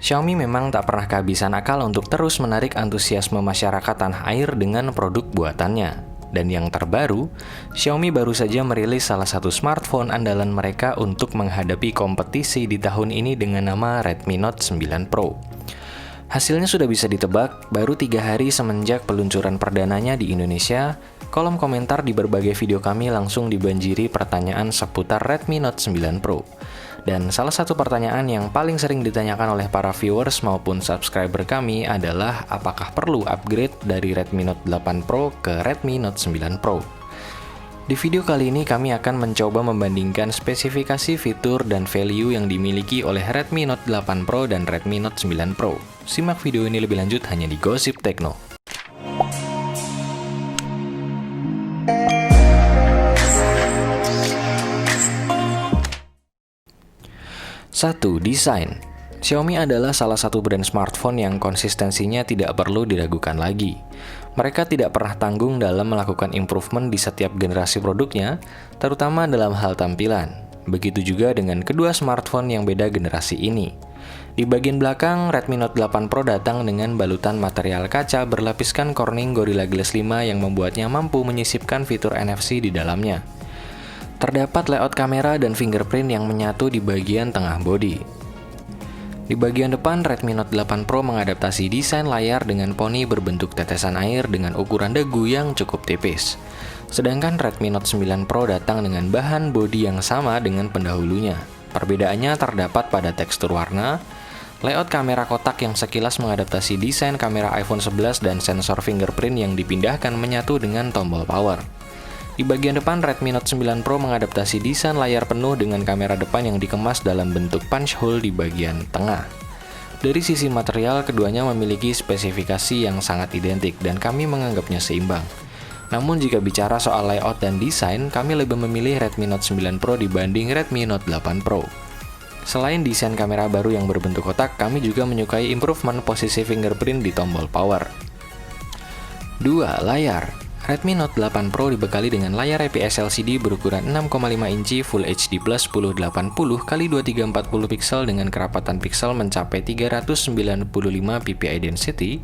Xiaomi memang tak pernah kehabisan akal untuk terus menarik antusiasme masyarakat tanah air dengan produk buatannya. Dan yang terbaru, Xiaomi baru saja merilis salah satu smartphone andalan mereka untuk menghadapi kompetisi di tahun ini dengan nama Redmi Note 9 Pro. Hasilnya sudah bisa ditebak, baru 3 hari semenjak peluncuran perdananya di Indonesia, kolom komentar di berbagai video kami langsung dibanjiri pertanyaan seputar Redmi Note 9 Pro. Dan salah satu pertanyaan yang paling sering ditanyakan oleh para viewers maupun subscriber kami adalah apakah perlu upgrade dari Redmi Note 8 Pro ke Redmi Note 9 Pro. Di video kali ini kami akan mencoba membandingkan spesifikasi fitur dan value yang dimiliki oleh Redmi Note 8 Pro dan Redmi Note 9 Pro. Simak video ini lebih lanjut hanya di Gosip Tekno. 1. Desain. Xiaomi adalah salah satu brand smartphone yang konsistensinya tidak perlu diragukan lagi. Mereka tidak pernah tanggung dalam melakukan improvement di setiap generasi produknya, terutama dalam hal tampilan. Begitu juga dengan kedua smartphone yang beda generasi ini. Di bagian belakang, Redmi Note 8 Pro datang dengan balutan material kaca berlapiskan Corning Gorilla Glass 5 yang membuatnya mampu menyisipkan fitur NFC di dalamnya. Terdapat layout kamera dan fingerprint yang menyatu di bagian tengah bodi. Di bagian depan, Redmi Note 8 Pro mengadaptasi desain layar dengan poni berbentuk tetesan air dengan ukuran dagu yang cukup tipis. Sedangkan Redmi Note 9 Pro datang dengan bahan bodi yang sama dengan pendahulunya. Perbedaannya terdapat pada tekstur warna, layout kamera kotak yang sekilas mengadaptasi desain kamera iPhone 11 dan sensor fingerprint yang dipindahkan menyatu dengan tombol power. Di bagian depan, Redmi Note 9 Pro mengadaptasi desain layar penuh dengan kamera depan yang dikemas dalam bentuk punch hole di bagian tengah. Dari sisi material, keduanya memiliki spesifikasi yang sangat identik dan kami menganggapnya seimbang. Namun jika bicara soal layout dan desain, kami lebih memilih Redmi Note 9 Pro dibanding Redmi Note 8 Pro. Selain desain kamera baru yang berbentuk kotak, kami juga menyukai improvement posisi fingerprint di tombol power. 2. Layar. Redmi Note 8 Pro dibekali dengan layar IPS LCD berukuran 6,5 inci Full HD Plus 1080x2340 pixel dengan kerapatan pixel mencapai 395 ppi density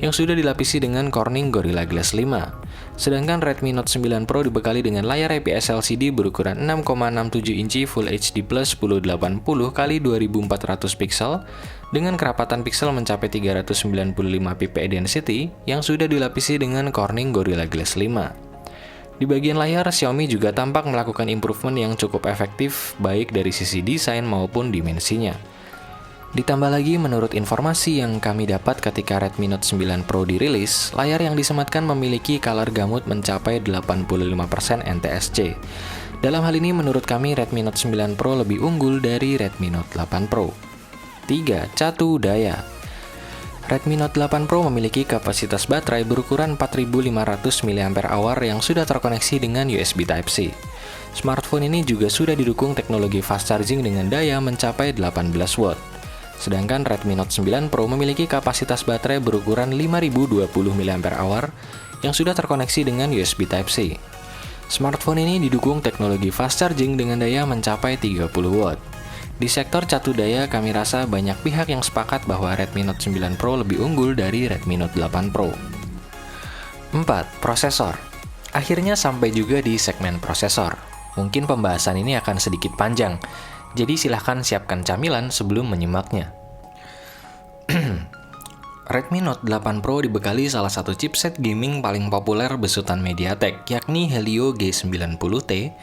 yang sudah dilapisi dengan Corning Gorilla Glass 5. Sedangkan Redmi Note 9 Pro dibekali dengan layar IPS LCD berukuran 6,67 inci Full HD Plus 1080x2400 pixel dengan kerapatan pixel mencapai 395 ppi density yang sudah dilapisi dengan Corning Gorilla Glass 5. Di bagian layar, Xiaomi juga tampak melakukan improvement yang cukup efektif baik dari sisi desain maupun dimensinya. Ditambah lagi, menurut informasi yang kami dapat ketika Redmi Note 9 Pro dirilis, layar yang disematkan memiliki color gamut mencapai 85% NTSC. Dalam hal ini, menurut kami Redmi Note 9 Pro lebih unggul dari Redmi Note 8 Pro. 3. Catu daya. Redmi Note 8 Pro memiliki kapasitas baterai berukuran 4500 mAh yang sudah terkoneksi dengan USB Type-C. Smartphone ini juga sudah didukung teknologi fast charging dengan daya mencapai 18 watt. Sedangkan Redmi Note 9 Pro memiliki kapasitas baterai berukuran 5020 mAh yang sudah terkoneksi dengan USB Type-C. Smartphone ini didukung teknologi fast charging dengan daya mencapai 30 watt. Di sektor catu daya, kami rasa banyak pihak yang sepakat bahwa Redmi Note 9 Pro lebih unggul dari Redmi Note 8 Pro. 4. Prosesor. Akhirnya sampai juga di segmen prosesor. Mungkin pembahasan ini akan sedikit panjang, jadi silahkan siapkan camilan sebelum menyimaknya. Redmi Note 8 Pro dibekali salah satu chipset gaming paling populer besutan MediaTek, yakni Helio G90T,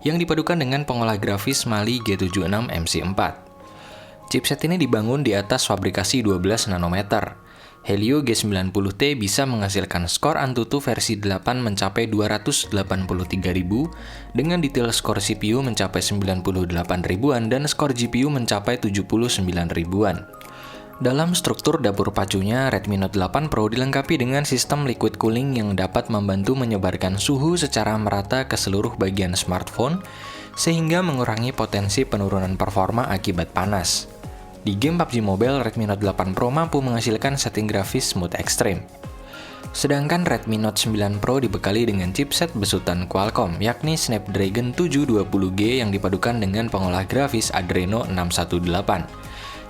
yang dipadukan dengan pengolah grafis Mali G76 MC4. Chipset ini dibangun di atas fabrikasi 12 nanometer. Helio G90T bisa menghasilkan skor Antutu versi 8 mencapai 283.000, dengan detail skor CPU mencapai 98.000-an dan skor GPU mencapai 79.000-an. Dalam struktur dapur pacunya, Redmi Note 8 Pro dilengkapi dengan sistem liquid cooling yang dapat membantu menyebarkan suhu secara merata ke seluruh bagian smartphone, sehingga mengurangi potensi penurunan performa akibat panas. Di game PUBG Mobile, Redmi Note 8 Pro mampu menghasilkan setting grafis smooth extreme. Sedangkan Redmi Note 9 Pro dibekali dengan chipset besutan Qualcomm, yakni Snapdragon 720G yang dipadukan dengan pengolah grafis Adreno 618.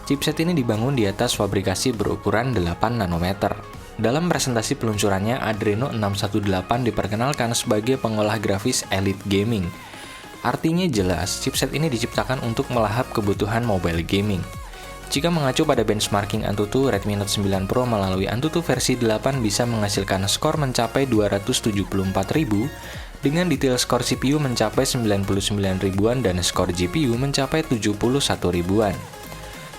Chipset ini dibangun di atas fabrikasi berukuran 8 nanometer. Dalam presentasi peluncurannya, Adreno 618 diperkenalkan sebagai pengolah grafis elite gaming. Artinya jelas, chipset ini diciptakan untuk melahap kebutuhan mobile gaming. Jika mengacu pada benchmarking Antutu, Redmi Note 9 Pro melalui Antutu versi 8 bisa menghasilkan skor mencapai 274.000, dengan detail skor CPU mencapai 99 ribuan dan skor GPU mencapai 71 ribuan.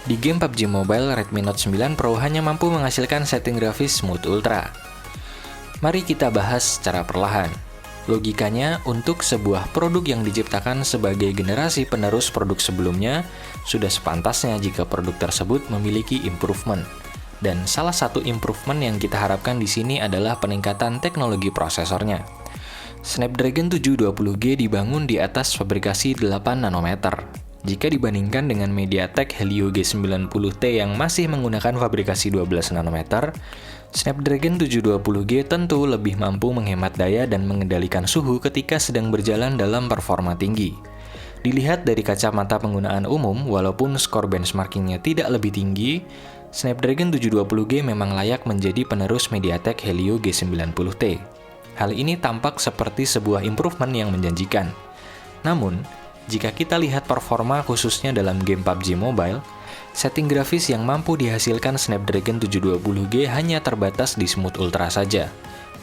Di game PUBG Mobile, Redmi Note 9 Pro hanya mampu menghasilkan setting grafis Smooth Ultra. Mari kita bahas secara perlahan. Logikanya, untuk sebuah produk yang diciptakan sebagai generasi penerus produk sebelumnya, sudah sepantasnya jika produk tersebut memiliki improvement. Dan salah satu improvement yang kita harapkan di sini adalah peningkatan teknologi prosesornya. Snapdragon 720G dibangun di atas fabrikasi 8 nanometer. Jika dibandingkan dengan MediaTek Helio G90T yang masih menggunakan fabrikasi 12 nanometer, Snapdragon 720G tentu lebih mampu menghemat daya dan mengendalikan suhu ketika sedang berjalan dalam performa tinggi. Dilihat dari kacamata penggunaan umum, walaupun skor benchmarkingnya tidak lebih tinggi, Snapdragon 720G memang layak menjadi penerus MediaTek Helio G90T. Hal ini tampak seperti sebuah improvement yang menjanjikan. Namun, jika kita lihat performa khususnya dalam game PUBG Mobile, setting grafis yang mampu dihasilkan Snapdragon 720G hanya terbatas di Smooth Ultra saja.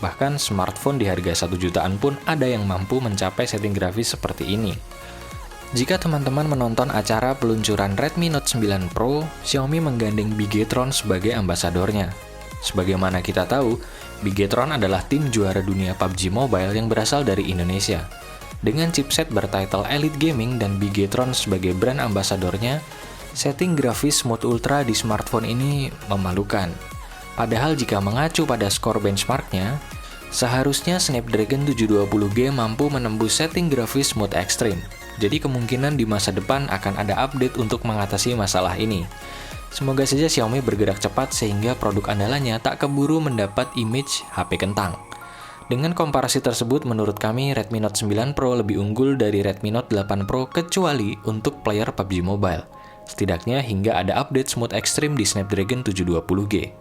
Bahkan smartphone di harga 1 jutaan pun ada yang mampu mencapai setting grafis seperti ini. Jika teman-teman menonton acara peluncuran Redmi Note 9 Pro, Xiaomi menggandeng Bigetron sebagai ambasadornya. Sebagaimana kita tahu, Bigetron adalah tim juara dunia PUBG Mobile yang berasal dari Indonesia. Dengan chipset bertitle Elite Gaming dan Bigetron sebagai brand ambasadornya, setting grafis Smooth Ultra di smartphone ini memalukan. Padahal jika mengacu pada skor benchmarknya, seharusnya Snapdragon 720G mampu menembus setting grafis Smooth Extreme. Jadi kemungkinan di masa depan akan ada update untuk mengatasi masalah ini. Semoga saja Xiaomi bergerak cepat sehingga produk andalannya tak keburu mendapat image HP kentang. Dengan komparasi tersebut, menurut kami Redmi Note 9 Pro lebih unggul dari Redmi Note 8 Pro kecuali untuk player PUBG Mobile. Setidaknya hingga ada update Smooth Extreme di Snapdragon 720G.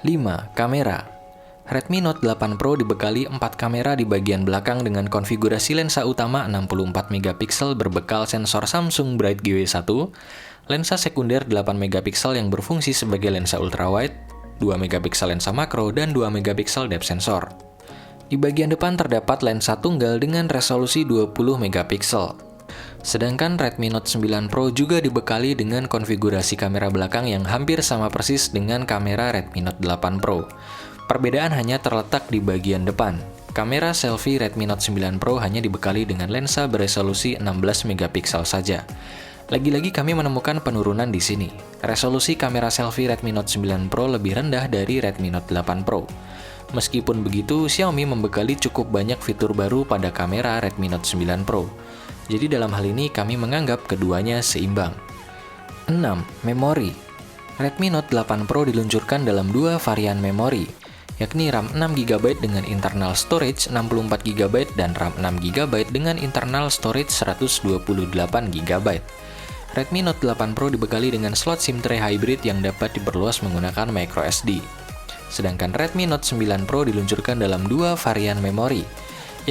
5. Kamera. Redmi Note 8 Pro dibekali 4 kamera di bagian belakang dengan konfigurasi lensa utama 64 MP berbekal sensor Samsung Bright GW1, lensa sekunder 8 MP yang berfungsi sebagai lensa ultrawide, 2 MP lensa makro, dan 2 MP depth sensor. Di bagian depan terdapat lensa tunggal dengan resolusi 20 MP. Sedangkan Redmi Note 9 Pro juga dibekali dengan konfigurasi kamera belakang yang hampir sama persis dengan kamera Redmi Note 8 Pro. Perbedaan hanya terletak di bagian depan. Kamera selfie Redmi Note 9 Pro hanya dibekali dengan lensa beresolusi 16 MP saja. Lagi-lagi kami menemukan penurunan di sini. Resolusi kamera selfie Redmi Note 9 Pro lebih rendah dari Redmi Note 8 Pro. Meskipun begitu, Xiaomi membekali cukup banyak fitur baru pada kamera Redmi Note 9 Pro. Jadi dalam hal ini kami menganggap keduanya seimbang. 6. Memori. Redmi Note 8 Pro diluncurkan dalam dua varian memori, yakni RAM 6GB dengan internal storage 64GB dan RAM 6GB dengan internal storage 128GB. Redmi Note 8 Pro dibekali dengan slot SIM tray hybrid yang dapat diperluas menggunakan microSD. Sedangkan Redmi Note 9 Pro diluncurkan dalam dua varian memori,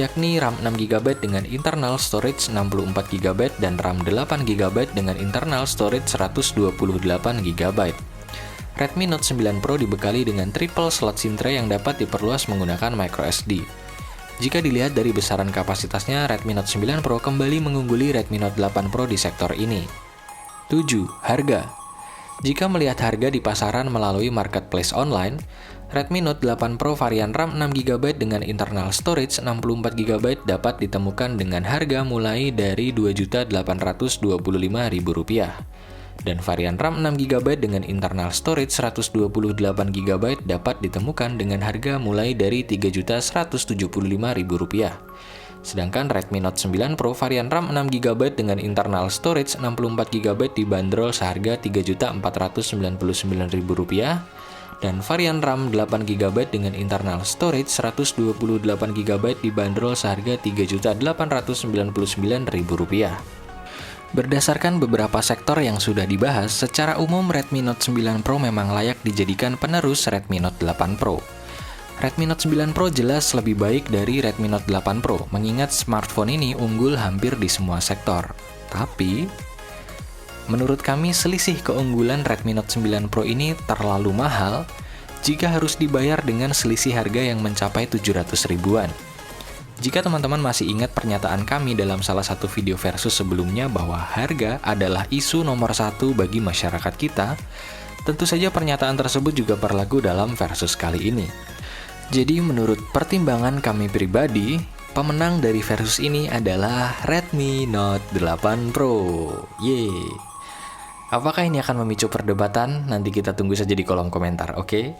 yakni RAM 6GB dengan internal storage 64GB dan RAM 8GB dengan internal storage 128GB. Redmi Note 9 Pro dibekali dengan triple slot SIM tray yang dapat diperluas menggunakan microSD. Jika dilihat dari besaran kapasitasnya, Redmi Note 9 Pro kembali mengungguli Redmi Note 8 Pro di sektor ini. 7. Harga. Jika melihat harga di pasaran melalui marketplace online, Redmi Note 8 Pro varian RAM 6GB dengan internal storage 64GB dapat ditemukan dengan harga mulai dari Rp2.825.000. Dan varian RAM 6GB dengan internal storage 128GB dapat ditemukan dengan harga mulai dari Rp3.175.000. Sedangkan Redmi Note 9 Pro varian RAM 6GB dengan internal storage 64GB dibanderol seharga Rp3.499.000 dan varian RAM 8GB dengan internal storage 128GB dibanderol seharga Rp3.899.000. Berdasarkan beberapa sektor yang sudah dibahas, secara umum Redmi Note 9 Pro memang layak dijadikan penerus Redmi Note 8 Pro. Redmi Note 9 Pro jelas lebih baik dari Redmi Note 8 Pro, mengingat smartphone ini unggul hampir di semua sektor. Tapi, menurut kami selisih keunggulan Redmi Note 9 Pro ini terlalu mahal jika harus dibayar dengan selisih harga yang mencapai 700 ribuan. Jika teman-teman masih ingat pernyataan kami dalam salah satu video versus sebelumnya bahwa harga adalah isu nomor satu bagi masyarakat kita, tentu saja pernyataan tersebut juga berlaku dalam versus kali ini. Jadi menurut pertimbangan kami pribadi, pemenang dari versus ini adalah Redmi Note 8 Pro. Yeay! Apakah ini akan memicu perdebatan? Nanti kita tunggu saja di kolom komentar, oke?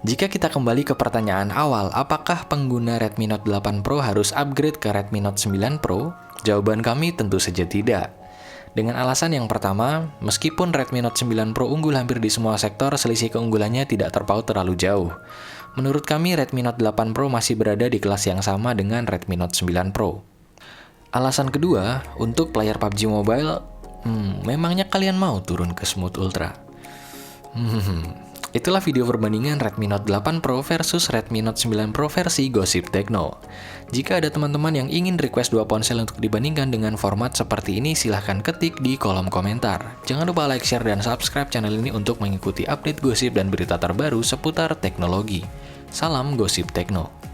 Jika kita kembali ke pertanyaan awal, apakah pengguna Redmi Note 8 Pro harus upgrade ke Redmi Note 9 Pro? Jawaban kami tentu saja tidak. Dengan alasan yang pertama, meskipun Redmi Note 9 Pro unggul hampir di semua sektor, selisih keunggulannya tidak terpaut terlalu jauh. Menurut kami, Redmi Note 8 Pro masih berada di kelas yang sama dengan Redmi Note 9 Pro. Alasan kedua, untuk player PUBG Mobile, memangnya kalian mau turun ke Smooth Ultra? Itulah video perbandingan Redmi Note 8 Pro versus Redmi Note 9 Pro versi Gossip Techno. Jika ada teman-teman yang ingin request dua ponsel untuk dibandingkan dengan format seperti ini, silahkan ketik di kolom komentar. Jangan lupa like, share, dan subscribe channel ini untuk mengikuti update gosip dan berita terbaru seputar teknologi. Salam Gossip Techno.